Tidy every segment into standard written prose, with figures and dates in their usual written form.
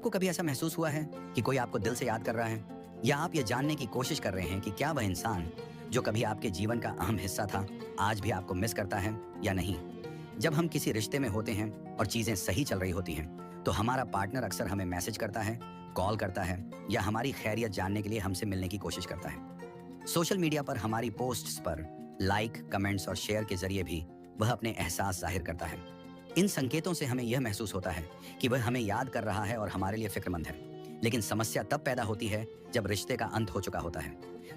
आपको कभी ऐसा महसूस हुआ है कि कोई आपको दिल से याद कर रहा है, या आप ये जानने की कोशिश कर रहे हैं कि क्या वह इंसान जो कभी आपके जीवन का अहम हिस्सा था, आज भी आपको मिस करता है या नहीं? जब हम किसी रिश्ते में होते हैं और चीजें सही चल रही होती हैं, तो हमारा पार्टनर अक्सर हमें मैसेज करता है, कॉल करता है, या हमारी खैरियत जानने के लिए हमसे मिलने की कोशिश करता है। सोशल मीडिया पर हमारी पोस्ट्स पर लाइक, कमेंट्स और शेयर के जरिए भी वह अपने एहसास जाहिर करता है। इन संकेतों से हमें यह महसूस होता है कि वह हमें याद कर रहा है और हमारे लिए फिक्रमंद है। लेकिन समस्या तब पैदा होती है जब रिश्ते का अंत हो चुका होता है।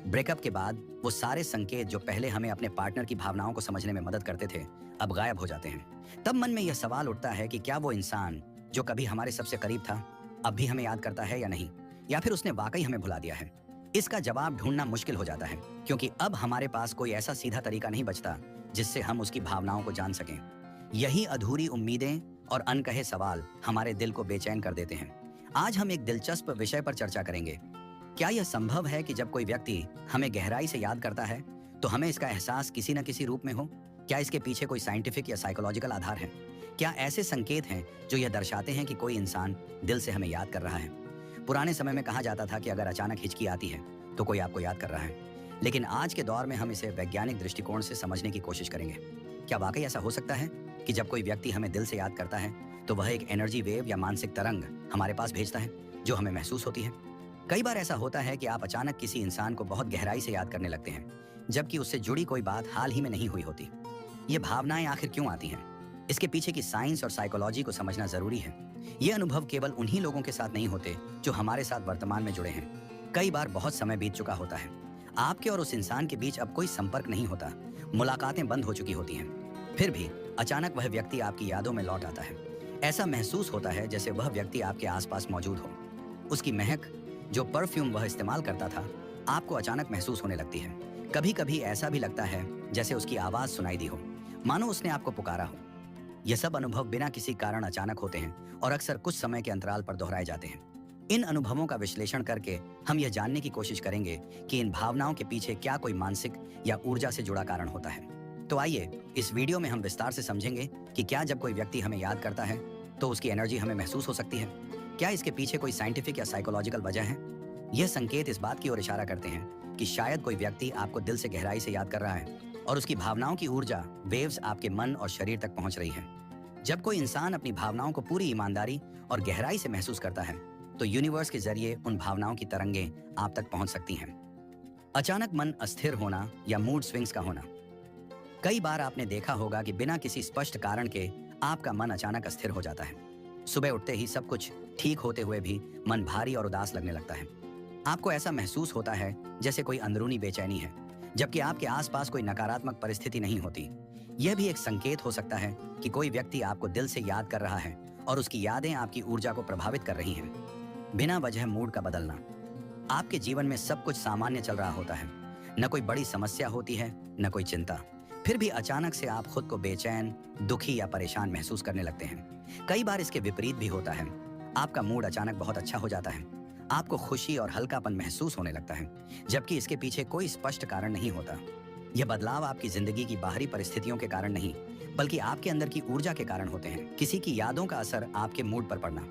ब्रेकअप के बाद वो सारे संकेत जो पहले हमें अपने पार्टनर की भावनाओं को समझने में मदद करते थे, अब गायब हो जाते हैं। तब मन में यह सवाल उठता है कि क्या वो इंसान जो कभी हमारे सबसे करीब था, अब भी हमें याद करता है या नहीं, या फिर उसने वाकई हमें भुला दिया है। इसका जवाब ढूंढना मुश्किल हो जाता है, क्योंकि अब हमारे पास कोई ऐसा सीधा तरीका नहीं बचता जिससे हम उसकी भावनाओं को जान सकें। यही अधूरी उम्मीदें और अनकहे सवाल हमारे दिल को बेचैन कर देते हैं। आज हम एक दिलचस्प विषय पर चर्चा करेंगे। क्या यह संभव है कि जब कोई व्यक्ति हमें गहराई से याद करता है, तो हमें इसका एहसास किसी न किसी रूप में हो? क्या इसके पीछे कोई साइंटिफिक या साइकोलॉजिकल आधार है? क्या ऐसे संकेत हैं जो यह दर्शाते हैं कि कोई इंसान दिल से हमें याद कर रहा है? पुराने समय में कहा जाता था कि अगर अचानक हिचकी आती है तो कोई आपको याद कर रहा है, लेकिन आज के दौर में हम इसे वैज्ञानिक दृष्टिकोण से समझने की कोशिश करेंगे। क्या वाकई ऐसा हो सकता है कि जब कोई व्यक्ति हमें दिल से याद करता है, तो वह एक एनर्जी वेव या मानसिक तरंग हमारे पास भेजता है जो हमें महसूस होती है? कई बार ऐसा होता है कि आप अचानक किसी इंसान को बहुत गहराई से याद करने लगते हैं, जबकि उससे जुड़ी कोई बात हाल ही में नहीं हुई होती। ये भावनाएं आखिर क्यों आती हैं? इसके पीछे की साइंस और साइकोलॉजी को समझना जरूरी है। ये अनुभव केवल उन्हीं लोगों के साथ नहीं होते जो हमारे साथ वर्तमान में जुड़े हैं। कई बार बहुत समय बीत चुका होता है, आपके और उस इंसान के बीच अब कोई संपर्क नहीं होता, मुलाकातें बंद हो चुकी होती हैं। फिर भी अचानक वह व्यक्ति आपकी यादों में लौट आता है। ऐसा महसूस होता है जैसे वह व्यक्ति आपके आसपास मौजूद हो। उसकी महक, जो परफ्यूम वह इस्तेमाल करता था, आपको अचानक महसूस होने लगती है। कभी कभी ऐसा भी लगता है जैसे उसकी आवाज सुनाई दी हो, मानो उसने आपको पुकारा हो। यह सब अनुभव बिना किसी कारण अचानक होते हैं और अक्सर कुछ समय के अंतराल पर दोहराए जाते हैं। इन अनुभवों का विश्लेषण करके हम यह जानने की कोशिश करेंगे कि इन भावनाओं के पीछे क्या कोई मानसिक या ऊर्जा से जुड़ा कारण होता है। तो आइए, इस वीडियो में हम विस्तार से समझेंगे कि क्या जब कोई व्यक्ति हमें याद करता है तो उसकी एनर्जी हमें महसूस हो सकती है। क्या इसके पीछे कोई साइंटिफिक या साइकोलॉजिकल वजह है? यह संकेत इस बात की ओर इशारा करते हैं कि शायद कोई व्यक्ति आपको दिल से गहराई से याद कर रहा है और उसकी भावनाओं की ऊर्जा वेव्स आपके मन और शरीर तक पहुंच रही है। जब कोई इंसान अपनी भावनाओं को पूरी ईमानदारी और गहराई से महसूस करता है, तो यूनिवर्स के जरिए उन भावनाओं की तरंगें आप तक पहुंच सकती हैं। अचानक मन अस्थिर होना या मूड स्विंग्स का होना। कई बार आपने देखा होगा कि बिना किसी स्पष्ट कारण के आपका मन अचानक अस्थिर हो जाता है। सुबह उठते ही सब कुछ ठीक होते हुए भी मन भारी और उदास लगने लगता है। आपको ऐसा महसूस होता है जैसे कोई अंदरूनी बेचैनी है, जबकि आपके आसपास कोई नकारात्मक परिस्थिति नहीं होती। यह भी एक संकेत हो सकता है कि कोई व्यक्ति आपको दिल से याद कर रहा है और उसकी यादें आपकी ऊर्जा को प्रभावित कर रही हैं। बिना वजह मूड का बदलना। आपके जीवन में सब कुछ सामान्य चल रहा होता है, न कोई बड़ी समस्या होती है, न कोई चिंता। फिर भी अचानक से आप खुद को बेचैन, दुखी या परेशान महसूस करने लगते हैं। कई बार इसके विपरीत भी होता है। आपका मूड अचानक बहुत अच्छा हो जाता है, आपको खुशी और हल्कापन महसूस होने लगता है, जबकि इसके पीछे कोई स्पष्ट कारण नहीं होता। यह बदलाव आपकी जिंदगी की बाहरी परिस्थितियों के कारण नहीं, बल्कि आपके अंदर की ऊर्जा के कारण होते हैं। किसी की यादों का असर आपके मूड पर पड़ना।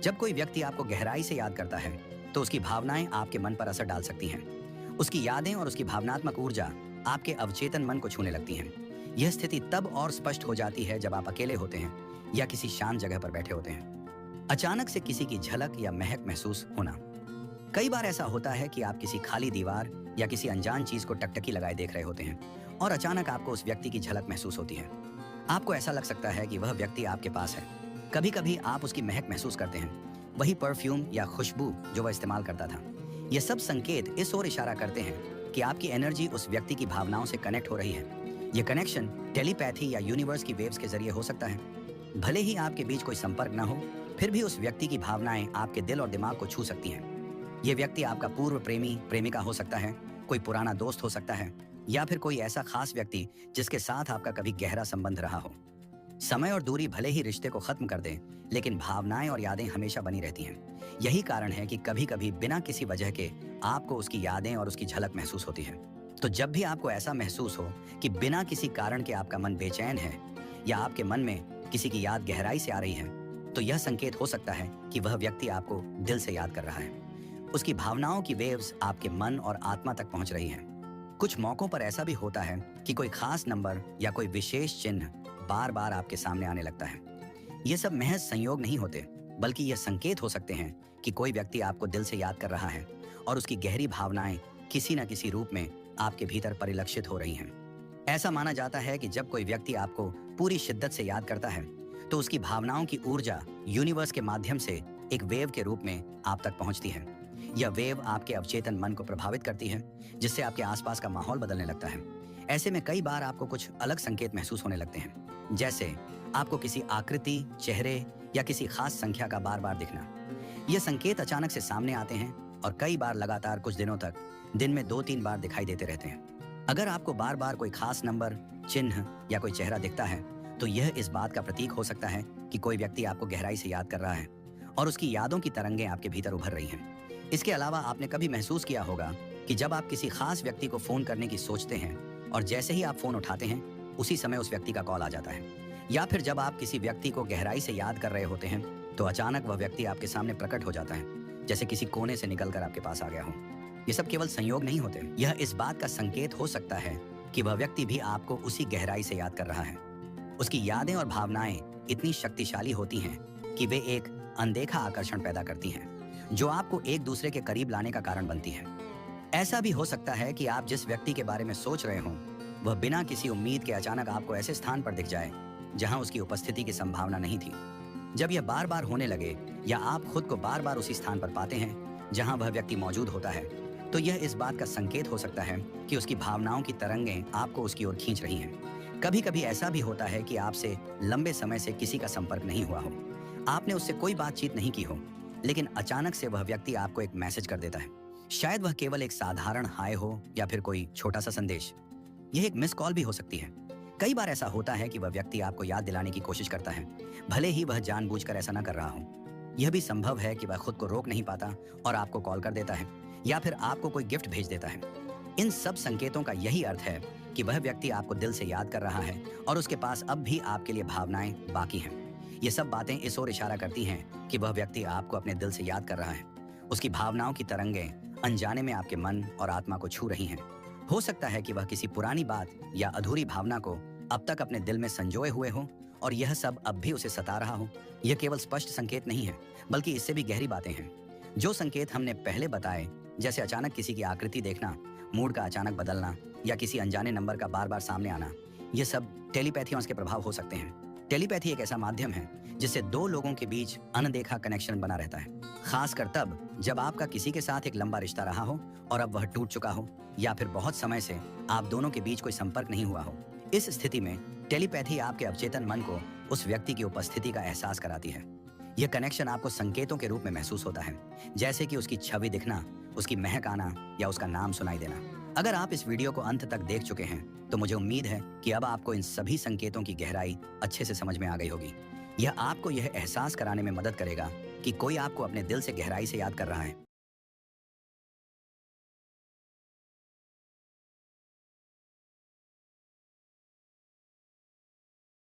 जब कोई व्यक्ति आपको गहराई से याद करता है, तो उसकी भावनाएं आपके मन पर असर डाल सकती हैं। उसकी यादें और उसकी भावनात्मक ऊर्जा आपके अवचेतन मन को छूने लगती हैं। यह स्थिति तब और स्पष्ट हो जाती है जब आप अकेले होते हैं या किसी शांत जगह पर बैठे होते हैं। अचानक से किसी की झलक या महक महसूस होना। कई बार ऐसा होता है कि आप किसी खाली दीवार या किसी अनजान चीज को टकटकी लगाए देख रहे होते हैं और अचानक आपको उस व्यक्ति की झलक महसूस होती है। आपको ऐसा लग सकता है कि वह व्यक्ति आपके पास है। कभी कभी आप उसकी महक महसूस करते हैं, वही परफ्यूम या खुशबू जो वह इस्तेमाल करता था। ये सब संकेत इस ओर इशारा करते हैं कि आपकी एनर्जी उस व्यक्ति की भावनाओं से कनेक्ट हो रही है। यह कनेक्शन टेलीपैथी या यूनिवर्स की वेव्स के जरिए हो सकता है। भले ही आपके बीच कोई संपर्क न हो, फिर भी उस व्यक्ति की भावनाएं आपके दिल और दिमाग को छू सकती हैं। यह व्यक्ति आपका पूर्व प्रेमी, प्रेमिका हो सकता है, कोई पुराना दोस्त हो सकता है, या फिर कोई ऐसा खास व्यक्ति जिसके साथ आपका कभी गहरा संबंध रहा हो। समय और दूरी भले ही रिश्ते को खत्म कर दे, लेकिन भावनाएं और यादें हमेशा बनी रहती हैं। यही कारण है कि कभी कभी बिना किसी वजह के आपको उसकी यादें और उसकी झलक महसूस होती है। तो जब भी आपको ऐसा महसूस हो कि बिना किसी कारण के आपका मन बेचैन है या आपके मन में किसी की याद गहराई से आ रही है, तो यह संकेत हो सकता है कि वह व्यक्ति आपको दिल से याद कर रहा है। उसकी भावनाओं की वेव्स आपके मन और आत्मा तक पहुंच रही हैं। कुछ मौकों पर ऐसा भी होता है कि कोई खास नंबर या कोई विशेष चिन्ह बार बार आपके सामने आने लगता है। ये सब महज संयोग नहीं होते, बल्कि ये संकेत हो सकते हैं कि कोई व्यक्ति आपको दिल से याद कर रहा है और उसकी गहरी भावनाएं किसी न किसी रूप में आपके भीतर परिलक्षित हो रही हैं। ऐसा माना जाता है कि जब कोई व्यक्ति आपको पूरी शिद्दत से याद करता है तो उसकी भावनाओं की ऊर्जा यूनिवर्स के माध्यम से एक वेव के रूप में आप तक पहुंचती है। यह वेव आपके अवचेतन मन को प्रभावित करती है, जिससे आपके आसपास का माहौल बदलने लगता है। ऐसे में कई बार आपको कुछ अलग संकेत महसूस होने लगते हैं, जैसे आपको किसी आकृति, चेहरे या किसी खास संख्या का बार बार दिखना। ये संकेत अचानक से सामने आते हैं और कई बार लगातार कुछ दिनों तक दिन में 2-3 बार दिखाई देते रहते हैं। अगर आपको बार बार कोई खास नंबर, चिन्ह या कोई चेहरा दिखता है तो यह इस बात का प्रतीक हो सकता है कि कोई व्यक्ति आपको गहराई से याद कर रहा है और उसकी यादों की तरंगें आपके भीतर उभर रही हैं। इसके अलावा आपने कभी महसूस किया होगा कि जब आप किसी खास व्यक्ति को फोन करने की सोचते हैं और जैसे ही आप फोन उठाते हैं उसी समय उस व्यक्ति का कॉल आ जाता है, या फिर जब आप किसी व्यक्ति को गहराई से याद कर रहे होते हैं तो अचानक वह व्यक्ति आपके सामने प्रकट हो जाता है, जैसे किसी कोने से निकलकर आपके पास आ गया हो। ये सब केवल संयोग नहीं होते, यह इस बात का संकेत हो सकता है कि वह व्यक्ति भी आपको उसी गहराई से याद कर रहा है। उसकी यादें और भावनाएं इतनी शक्तिशाली होती हैं कि वे एक अनदेखा आकर्षण पैदा करती हैं, जो आपको एक दूसरे के करीब लाने का कारण बनती है। ऐसा भी हो सकता है कि आप जिस व्यक्ति के बारे में सोच रहे हों वह बिना किसी उम्मीद के अचानक आपको ऐसे स्थान पर दिख जाए जहां उसकी उपस्थिति की संभावना नहीं थी। जब यह बार बार होने लगे या आप खुद को बार बार उसी स्थान पर पाते हैं जहां वह व्यक्ति मौजूद होता है, तो यह इस बात का संकेत हो सकता है कि उसकी भावनाओं की तरंगें आपको उसकी ओर खींच रही हैं। कभी कभी ऐसा भी होता है कि आपसे लंबे समय से किसी का संपर्क नहीं हुआ हो, आपने उससे कोई बातचीत नहीं की हो, लेकिन अचानक से वह व्यक्ति आपको एक मैसेज कर देता है। शायद वह केवल एक साधारण हाय हो या फिर कोई छोटा सा संदेश। यह एक मिस कॉल भी हो सकती है। कई बार ऐसा होता है कि वह व्यक्ति आपको याद दिलाने की कोशिश करता है, भले ही वह जानबूझकर ऐसा न कर रहा हो। यह भी संभव है कि वह खुद को रोक नहीं पाता और आपको कॉल कर देता है या फिर आपको कोई गिफ्ट भेज देता है। इन सब संकेतों का यही अर्थ है कि वह व्यक्ति आपको दिल से याद कर रहा है और उसके पास अब भी आपके लिए भावनाएं बाकी हैं। ये सब बातें इस ओर इशारा करती हैं कि वह व्यक्ति आपको अपने दिल से याद कर रहा है। उसकी भावनाओं की तरंगें अनजाने में आपके मन और आत्मा को छू रही हैं। हो सकता है कि वह किसी पुरानी बात या अधूरी भावना को अब तक अपने दिल में संजोए हुए हो और यह सब अब भी उसे सता रहा हो। यह केवल स्पष्ट संकेत नहीं है, बल्कि इससे भी गहरी बातें हैं। जो संकेत हमने पहले बताए, जैसे अचानक किसी की आकृति देखना, मूड का अचानक बदलना या किसी अनजाने नंबर का बार बार सामने आना, ये सब टेलीपैथियों के प्रभाव हो सकते हैं। टेलीपैथी एक ऐसा माध्यम है जिससे दो लोगों के बीच अनदेखा कनेक्शन बना रहता है, खासकर तब जब आपका किसी के साथ एक लंबा रिश्ता रहा हो और अब वह टूट चुका हो, या फिर बहुत समय से आप दोनों के बीच कोई संपर्क नहीं हुआ हो। इस स्थिति में टेलीपैथी आपके अवचेतन मन को उस व्यक्ति की उपस्थिति का एहसास कराती है। यह कनेक्शन आपको संकेतों के रूप में महसूस होता है, जैसे कि उसकी छवि दिखना, उसकी महक आना या उसका नाम सुनाई देना। अगर आप इस वीडियो को अंत तक देख चुके हैं तो मुझे उम्मीद है कि अब आपको इन सभी संकेतों की गहराई अच्छे से समझ में आ गई होगी। यह आपको यह एहसास कराने में मदद करेगा कि कोई आपको अपने दिल से गहराई से याद कर रहा है